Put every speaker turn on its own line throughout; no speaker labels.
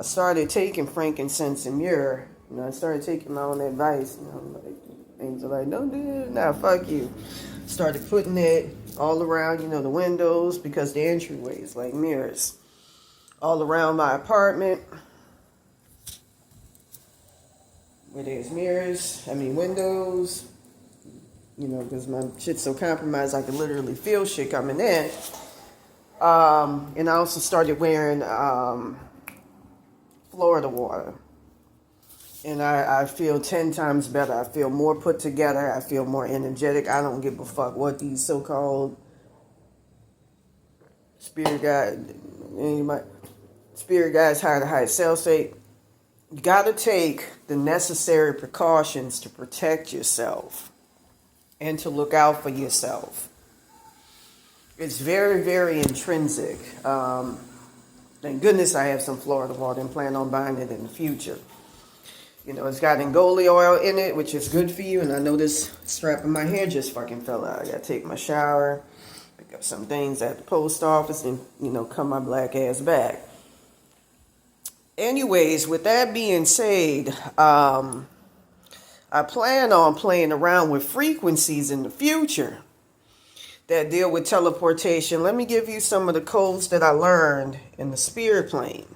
I started taking frankincense and myrrh. I started taking my own advice. Things are like, don't do this. Nah, fuck you. Started putting it all around, the windows, because the entryways, like mirrors, all around my apartment. Where there's windows, because my shit's so compromised, I can literally feel shit coming in. And I also started wearing Florida water. And I feel 10 times better. I feel more put together. I feel more energetic. I don't give a fuck what these so-called spirit guys higher self say. You got to take the necessary precautions to protect yourself and to look out for yourself. It's very, very intrinsic. Thank goodness I have some Florida water and plan on buying it in the future. It's got Ngoli oil in it, which is good for you. And I know this strap in my hair just fucking fell out. I got to take my shower, pick up some things at the post office, and, come my black ass back. Anyways, with that being said, I plan on playing around with frequencies in the future that deal with teleportation. Let me give you some of the codes that I learned in the spirit plane.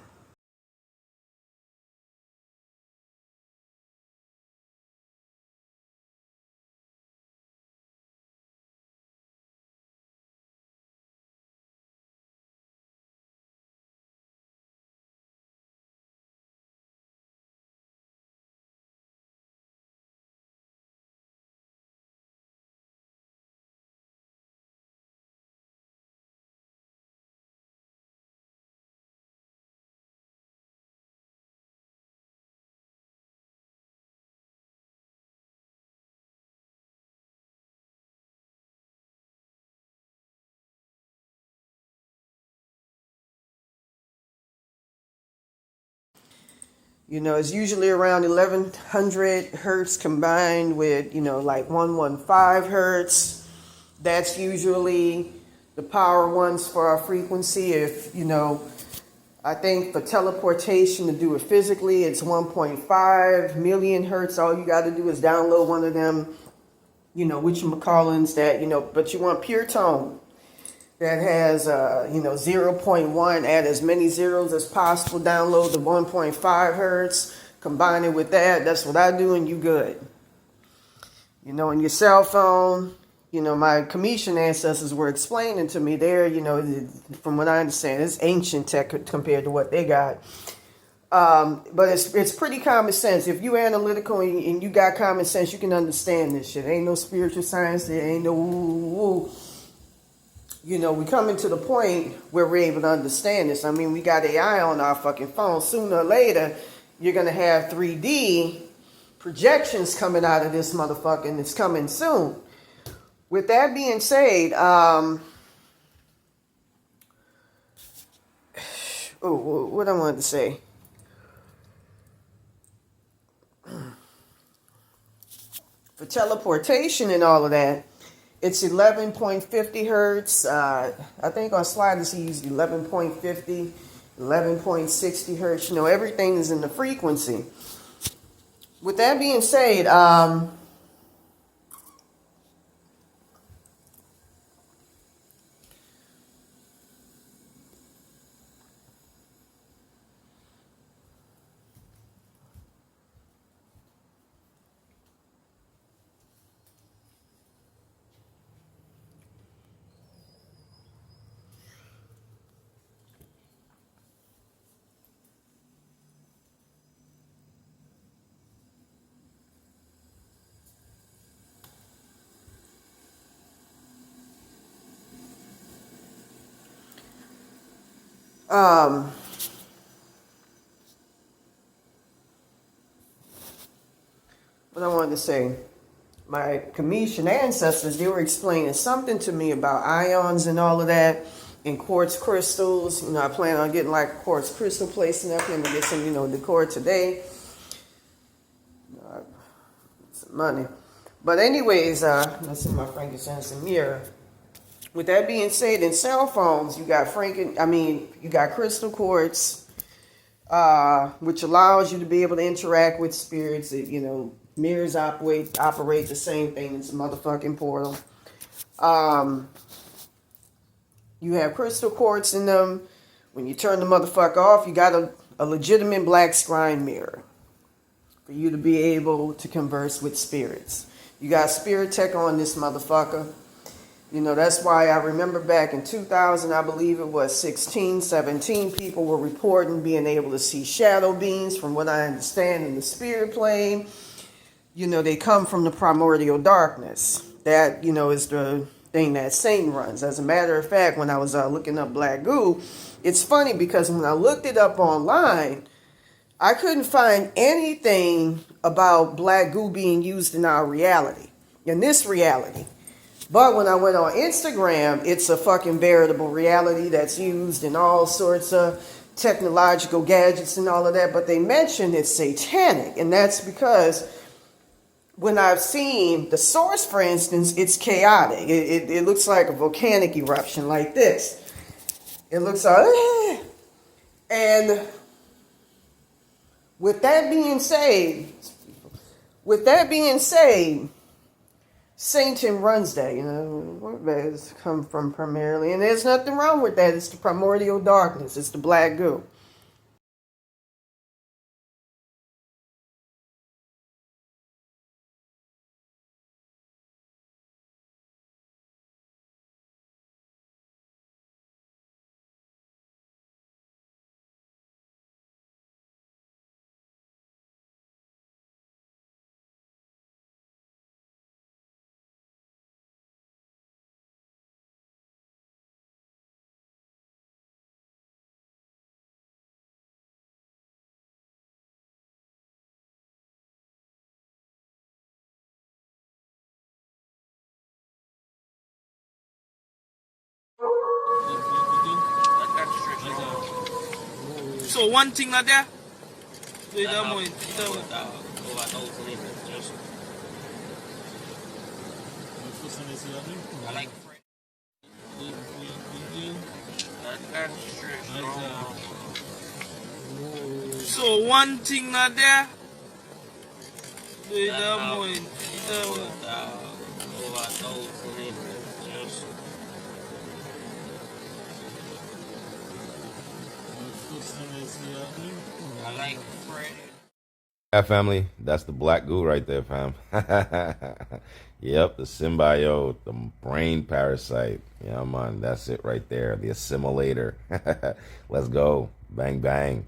It's usually around 1100 hertz combined with, like 115 hertz. That's usually the power ones for our frequency. If, I think for teleportation to do it physically, it's 1.5 million hertz. All you got to do is download one of them, whatchamacallins that, but you want pure tone. That has, 0.1, add as many zeros as possible, download the 1.5 hertz, combine it with that. That's what I do, and you good. In your cell phone, my Khemetian ancestors were explaining to me, they're, from what I understand, it's ancient tech compared to what they got. But it's pretty common sense. If you analytical and you got common sense, you can understand this shit. Ain't no spiritual science. There ain't no woo. We coming to the point where we're able to understand this. I mean, we got AI on our fucking phone. Sooner or later, you're going to have 3D projections coming out of this motherfucker, and it's coming soon. With that being said, what I wanted to say. For teleportation and all of that, it's 11.50 hertz. I think on sliders he used 11.50, 11.60 hertz. Everything is in the frequency. With that being said, what I wanted to say, my Khemetian ancestors, they were explaining something to me about ions and all of that, and quartz crystals. I plan on getting like a quartz crystal placing up here. I'm gonna get some, decor today. Some money. But anyways, that's in my frankincense and mirror. With that being said, in cell phones, you got you got crystal quartz, which allows you to be able to interact with spirits. Mirrors operate the same thing. It's a motherfucking portal. You have crystal quartz in them. When you turn the motherfucker off, you got a legitimate black scrying mirror for you to be able to converse with spirits. You got spirit tech on this motherfucker. That's why I remember back in 2000, I believe it was 16, 17 people were reporting being able to see shadow beings, from what I understand, in the spirit plane. They come from the primordial darkness. That, is the thing that Satan runs. As a matter of fact, when I was looking up black goo, it's funny because when I looked it up online, I couldn't find anything about black goo being used in our reality, in this reality. But when I went on Instagram, it's a fucking veritable reality that's used in all sorts of technological gadgets and all of that. But they mention it's satanic. And that's because when I've seen the source, for instance, it's chaotic. It looks like a volcanic eruption like this. It looks like... And with that being said, Satan runs that, where it's come from primarily. And there's nothing wrong with that. It's the primordial darkness. It's the black goo.
So one thing like that. So one thing like that. I like Fred.
Yeah, family, that's the black goo right there, fam. Yep, the symbiote, the brain parasite. Yeah, man, that's it right there. The assimilator. Let's go. Bang, bang.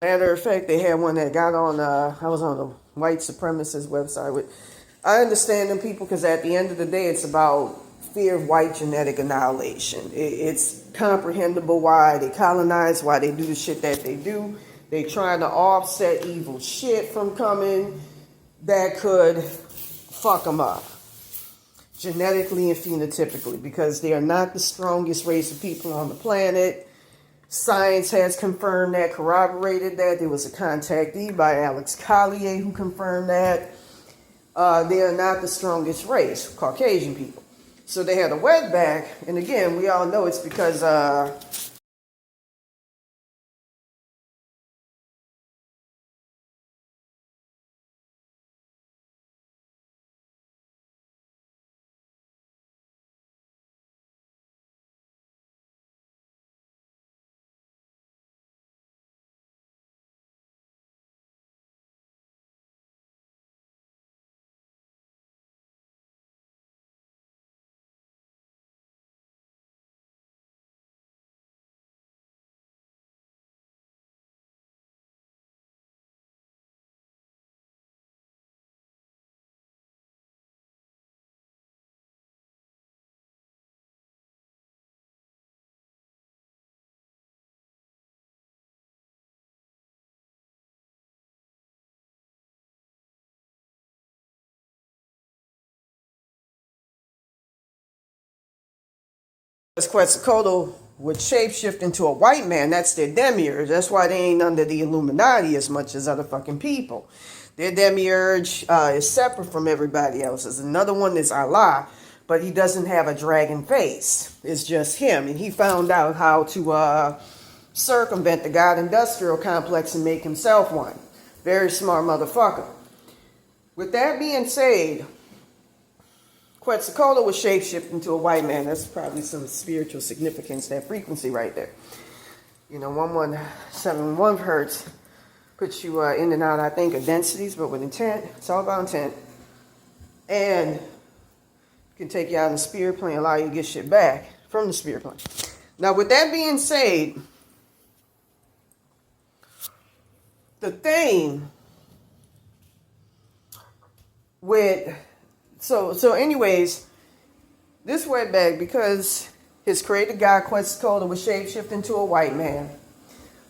Matter of fact, they had one that got on. I was on the white supremacist website with. I understand them people because at the end of the day, it's about fear of white genetic annihilation. It's comprehensible why they colonize, why they do the shit that they do. They trying to offset evil shit from coming that could fuck them up genetically and phenotypically because they are not the strongest race of people on the planet. Science has confirmed that, corroborated that. There was a contactee by Alex Collier who confirmed that. They are not the strongest race, Caucasian people. So they had a wetback, and again, we all know it's because Quetzalcoatl would shapeshift into a white man. That's their demiurge. That's why they ain't under the Illuminati as much as other fucking people. Their demiurge is separate from everybody else's. Another one is Allah, but he doesn't have a dragon face. It's just him. And he found out how to circumvent the God industrial complex and make himself one. Very smart motherfucker. With that being said, Quetzalcoatl was shapeshifted into a white man. That's probably some spiritual significance, that frequency right there. You know, 1171 hertz puts you in and out, I think, of densities, but with intent, it's all about intent. And can take you out in the spirit plane, allow you to get shit back from the spirit plane. Now, with that being said, the thing with so anyways, this wetback, because his creator God Quetzalcoatl was shapeshifted into a white man.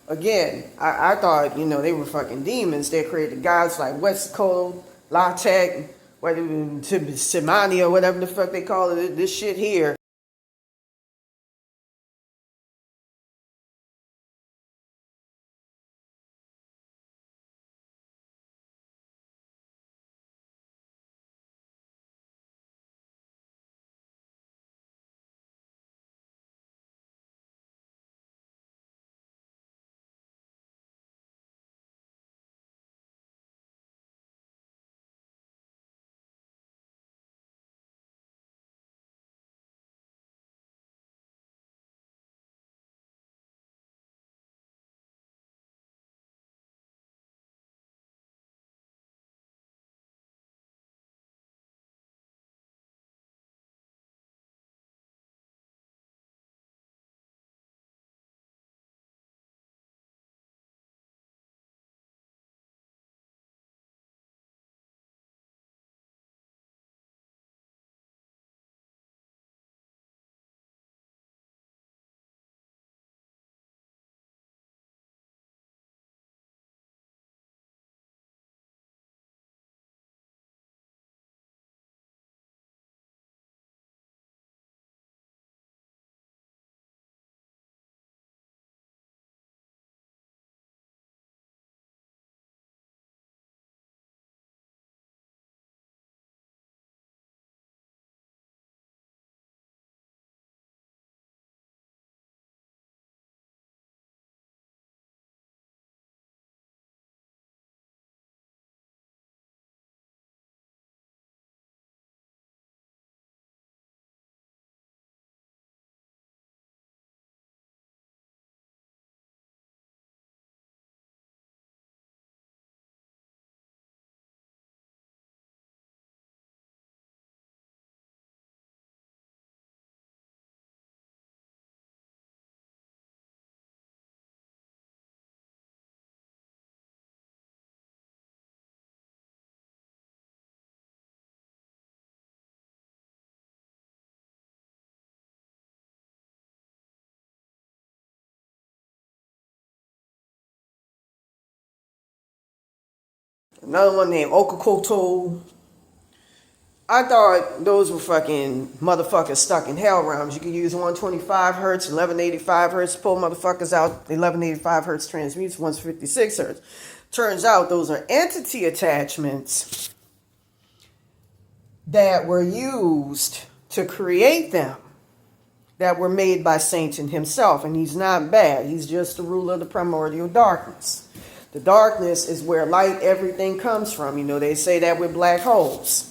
Again, I thought, you know, they were fucking demons. They created gods like Quetzalcoatl, Latek, whether Simani or whatever the fuck they call it. This shit here Another one named Okakoto. I thought those were fucking motherfuckers stuck in hell realms. You could use 125 hertz, 1185 hertz, pull motherfuckers out. 1185 hertz transmutes 156 hertz. Turns out those are entity attachments that were used to create them, that were made by Satan himself. And he's not bad. He's just the ruler of the primordial darkness. The darkness is where light, everything comes from. You know, they say that with black holes.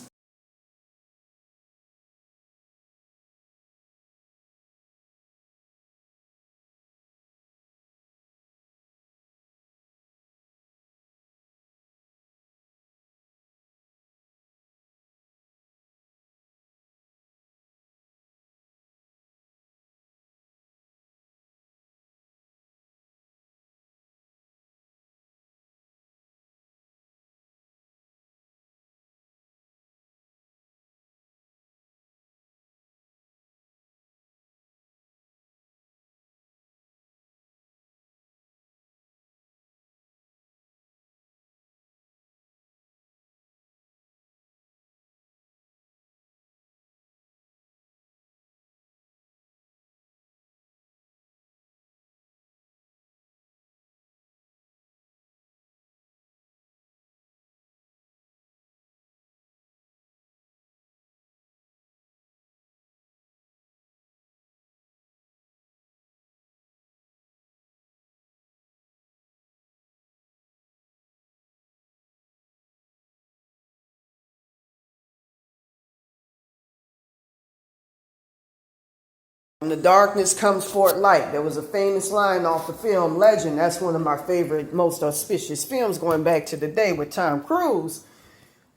From the darkness comes forth light. There was a famous line off the film Legend. That's one of my favorite, most auspicious films going back to the day with Tom Cruise,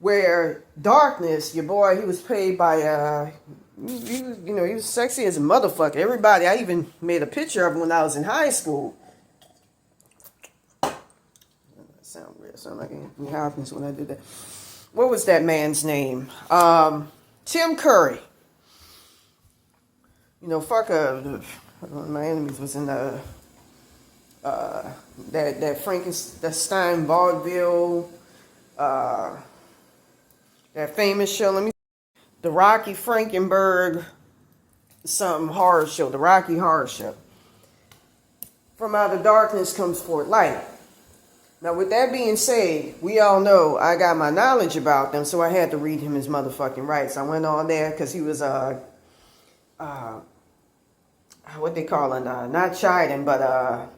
where darkness, your boy, he was played by, he was sexy as a motherfucker. Everybody, I even made a picture of him when I was in high school. That sound weird. Sound like Anthony Hopkins when I did that. What was that man's name? Tim Curry. You know, one of my enemies was in the that Frankenstein vaudeville, that famous show. The Rocky Frankenberg, something horror show, the Rocky Horror Show. From out of darkness comes forth light. Now, with that being said, we all know I got my knowledge about them, so I had to read him his motherfucking rights. I went on there because he was what they call it, not chiding, but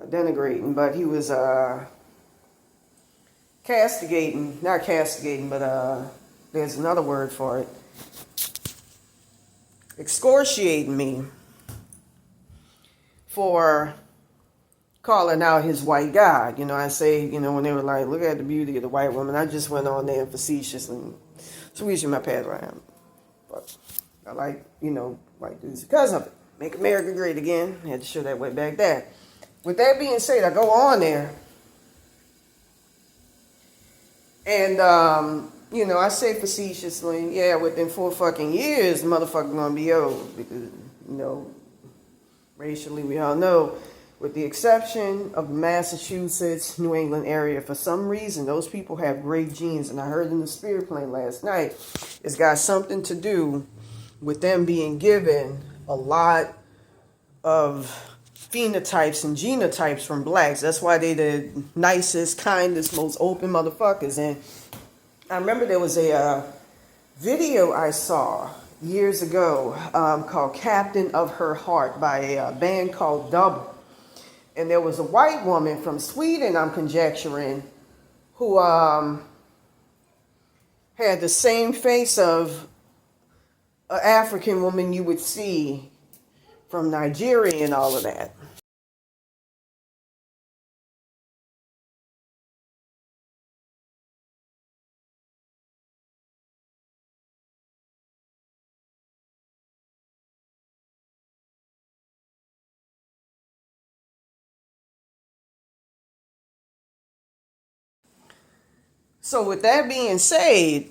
denigrating, but he was castigating, not castigating, but there's another word for it, excoriating me for calling out his white God. You know, I say, you know, when they were like, look at the beauty of the white woman, I just went on there facetiously, squeezing my pad around. But I like, you know, white dudes because of it. Make America great again. I had to show that way back there. With that being said, I go on there. And, you know, I say facetiously, yeah, within 4 fucking years, the motherfucker gonna be old. Because, you know, racially, we all know, with the exception of the Massachusetts, New England area, for some reason, those people have great genes. And I heard in the spirit plane last night, it's got something to do with them being given a lot of phenotypes and genotypes from blacks. That's why they the nicest, kindest, most open motherfuckers. And I remember there was a video I saw years ago called Captain of Her Heart by a band called Double. And there was a white woman from Sweden, I'm conjecturing, who had the same face of an African woman you would see from Nigeria and all of that. So with that being said,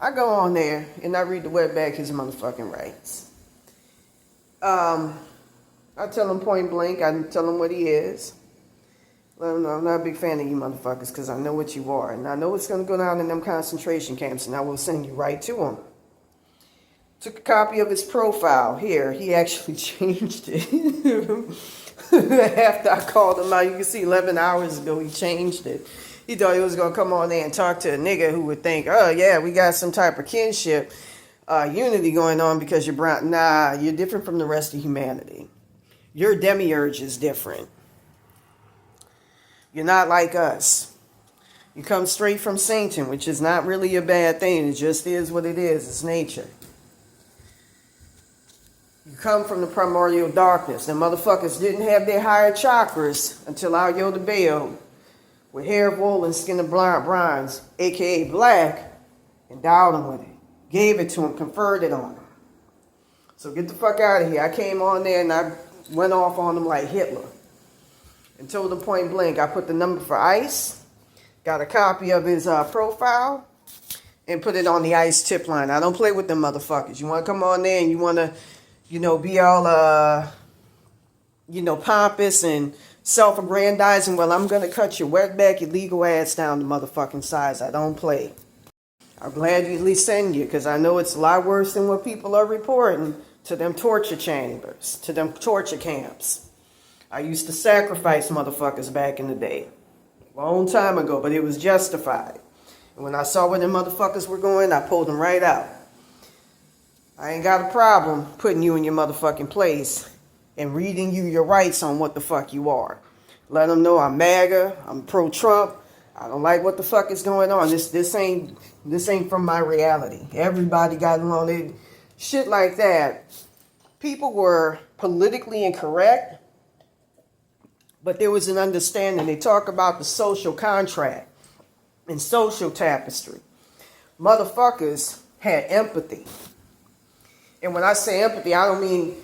I go on there and I read the wetback his motherfucking rights. I tell him point blank, I tell him what he is. Let them know I'm not a big fan of you motherfuckers because I know what you are. And I know what's going to go down in them concentration camps, and I will send you right to them. Took a copy of his profile. Here, he actually changed it. After I called him out, you can see 11 hours ago he changed it. He thought he was going to come on there and talk to a nigga who would think, oh yeah, we got some type of kinship, unity going on because you're brown. Nah, you're different from the rest of humanity. Your demiurge is different. You're not like us. You come straight from Satan, which is not really a bad thing. It just is what it is. It's nature. You come from the primordial darkness. Them motherfuckers didn't have their higher chakras until our Yoda Baal, with hair of wool and skin of bronze, aka black, endowed him with it. Gave it to him, conferred it on him. So get the fuck out of here. I came on there and I went off on him like Hitler. And told him point blank, I put the number for ICE, got a copy of his profile, and put it on the ICE tip line. I don't play with them motherfuckers. You want to come on there and you want to, be all, pompous and self-aggrandizing. Well, I'm going to cut your wetback illegal ass down to motherfucking size. I don't play. I'm glad you at least send you, because I know it's a lot worse than what people are reporting to them torture chambers, to them torture camps. I used to sacrifice motherfuckers back in the day. A long time ago, but it was justified. And when I saw where them motherfuckers were going, I pulled them right out. I ain't got a problem putting you in your motherfucking place and reading you your rights on what the fuck you are. Let them know I'm MAGA, I'm pro-Trump. I don't like what the fuck is going on. This ain't from my reality. Everybody got along. Shit like that. People were politically incorrect, but there was an understanding. They talk about the social contract and social tapestry. Motherfuckers had empathy. And when I say empathy, I don't mean,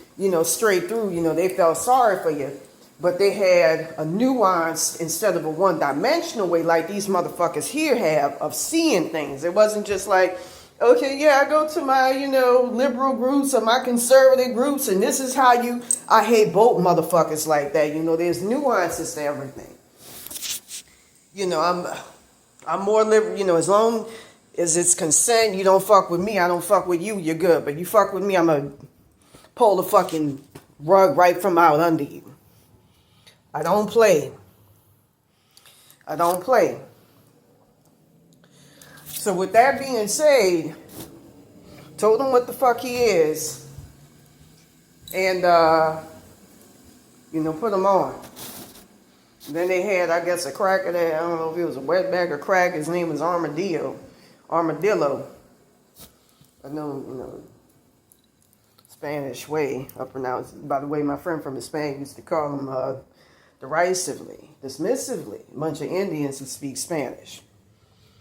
straight through, they felt sorry for you. But they had a nuanced instead of a one-dimensional way like these motherfuckers here have of seeing things. It wasn't just like, okay, yeah, I go to my, liberal groups or my conservative groups, and this is how I hate both motherfuckers like that. There's nuances to everything. I'm more liberal, as long as it's consent, you don't fuck with me, I don't fuck with you, you're good. But you fuck with me, I'm going to pull the fucking rug right from out under you. I don't play. I don't play. So with that being said, told him what the fuck he is. And, put him on. And then they had, I guess, a cracker there. I don't know if it was a wetback or crack. His name was Armadillo. I know, Spanish way I pronounce it. By the way, my friend from Spain used to call him derisively, dismissively, a bunch of Indians who speak Spanish.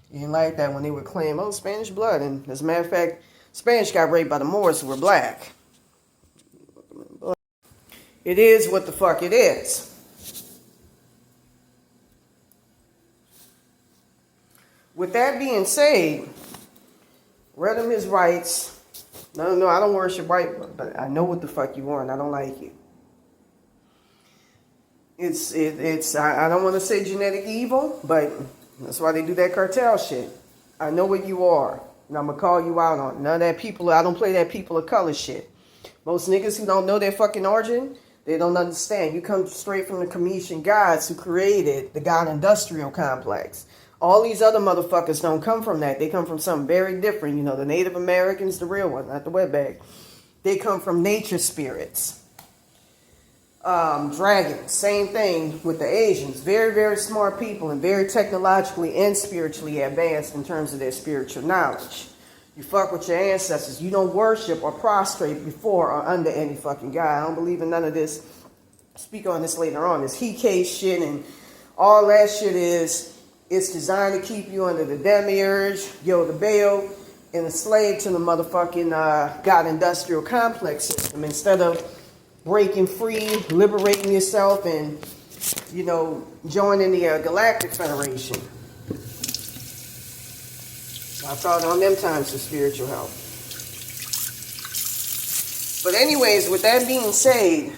You didn't like that when they would claim, Spanish blood. And as a matter of fact, Spanish got raped by the Moors who were black. It is what the fuck it is. With that being said, read him his rights. No, I don't worship white, but I know what the fuck you are, and I don't like you. I don't want to say genetic evil, but that's why they do that cartel shit. I know what you are, and I'm going to call you out on it. None of that I don't play that people of color shit. Most niggas who don't know their fucking origin, they don't understand. You come straight from the Khemetian Gods who created the God industrial complex. All these other motherfuckers don't come from that. They come from something very different. The Native Americans, the real one, not the wetbag. They come from nature spirits. Dragons, same thing with the Asians. Very, very smart people and very technologically and spiritually advanced in terms of their spiritual knowledge. You fuck with your ancestors. You don't worship or prostrate before or under any fucking god. I don't believe in none of this. I'll speak on this later on. This Hekate shit and all that shit it's designed to keep you under the demiurge, the Baal, and a slave to the motherfucking God industrial complex system instead of breaking free, liberating yourself, and, joining the Galactic Federation. I thought on them times for spiritual help. But anyways, with that being said,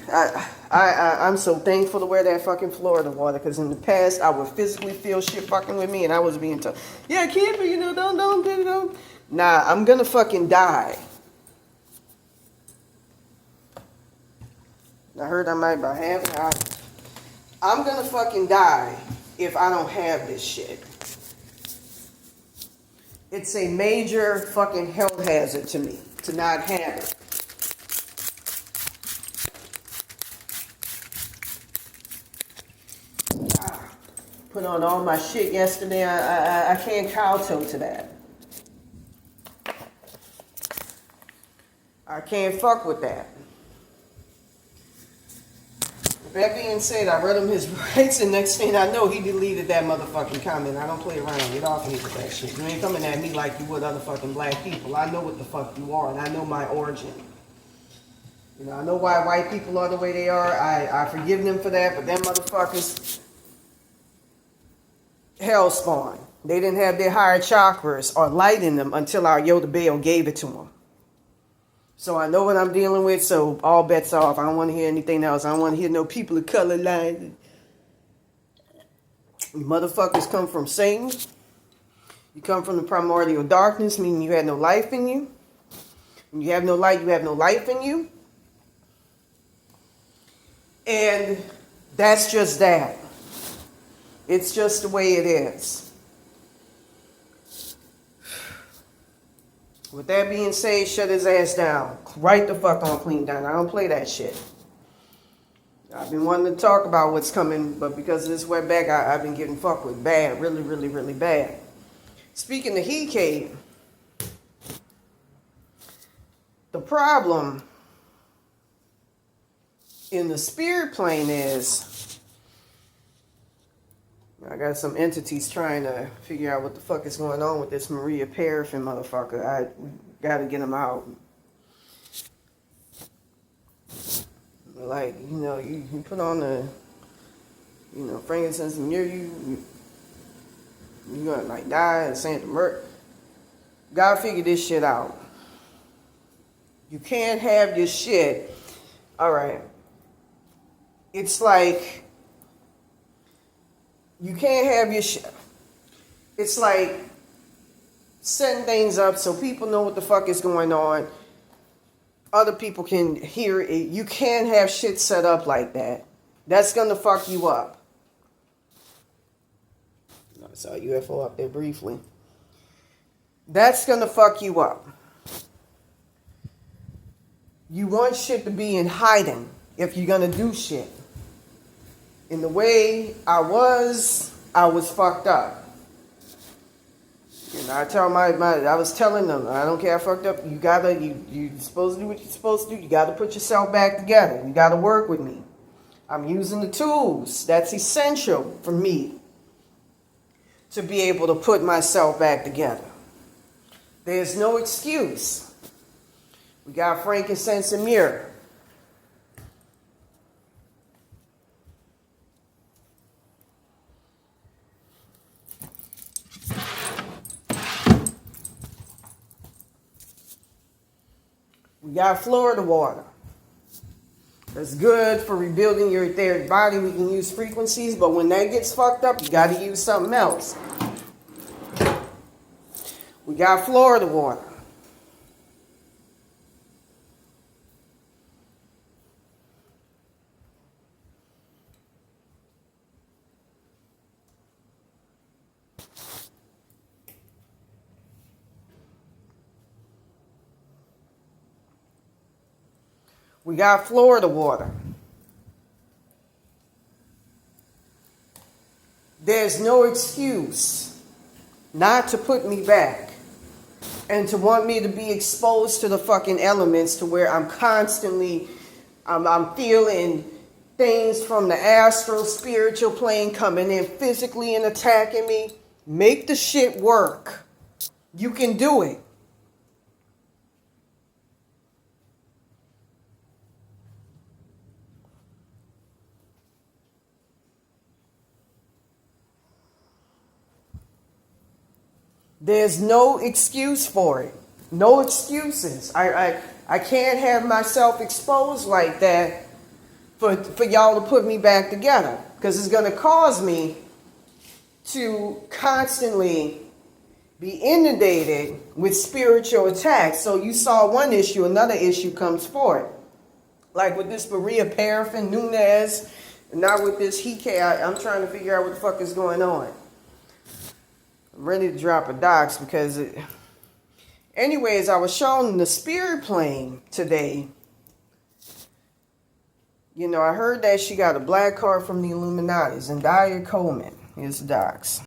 I'm so thankful to wear that fucking Florida water, because in the past I would physically feel shit fucking with me, and I was being told, yeah, keep it, don't. Nah, I'm gonna fucking die. I heard I might by half. I'm gonna fucking die if I don't have this shit. It's a major fucking health hazard to me to not have it. Put on all my shit yesterday. I can't kowtow to that. I can't fuck with that. With that being said, I read him his rights, and next thing I know, he deleted that motherfucking comment. I don't play around. Get off me with that shit. You ain't coming at me like you would other fucking black people. I know what the fuck you are, and I know my origin. You know, I know why white people are the way they are. I forgive them for that, but them motherfuckers, hell spawn. They didn't have their higher chakras or light in them until our Yoda Baal gave it to them. So I know what I'm dealing with, so all bets are off. I don't want to hear anything else. I don't want to hear no people of color lying. Motherfuckers come from Satan. You come from the primordial darkness, meaning you had no life in you. When you have no light, you have no life in you. And that's just that. It's just the way it is. With that being said, shut his ass down. Right the fuck on clean down. I don't play that shit. I've been wanting to talk about what's coming, but because of this wetback, I've been getting fucked with bad. Really, really, really bad. Speaking of Hekate, the problem in the spirit plane is, I got some entities trying to figure out what the fuck is going on with this Maria Paraffin motherfucker. I gotta get him out. Like, you know, you put on the, you know, frankincense and you're gonna like die and Santa Murder. Gotta figure this shit out. You can't have this shit. Alright. It's like, you can't have your shit. It's like setting things up so people know what the fuck is going on. Other people can hear it. You can't have shit set up like that. That's gonna fuck you up. I saw a UFO up there briefly. That's gonna fuck you up. You want shit to be in hiding if you're gonna do shit. In the way I was fucked up. You know, I was telling them, I don't care, I fucked up. You supposed to do what you're supposed to do. You gotta put yourself back together. You gotta work with me. I'm using the tools. That's essential for me to be able to put myself back together. There's no excuse. We got frankincense and myrrh. We got Florida water. That's good for rebuilding your etheric body. We can use frequencies, but when that gets fucked up, you got to use something else. We got Florida water. We got Florida water. There's no excuse not to put me back and to want me to be exposed to the fucking elements to where I'm constantly, I'm feeling things from the astral, spiritual plane coming in physically and attacking me. Make the shit work. You can do it. There's no excuse for it. No excuses. I can't have myself exposed like that for y'all to put me back together, because it's going to cause me to constantly be inundated with spiritual attacks. So you saw one issue, another issue comes forth. Like with this Maria Paraffin Nunez, and now with this Hekate, I'm trying to figure out what the fuck is going on. I'm ready to drop a dox because anyways, I was shown the spirit plane today. You know, I heard that she got a black card from the Illuminati. Zendaya Coleman. Here's the docs.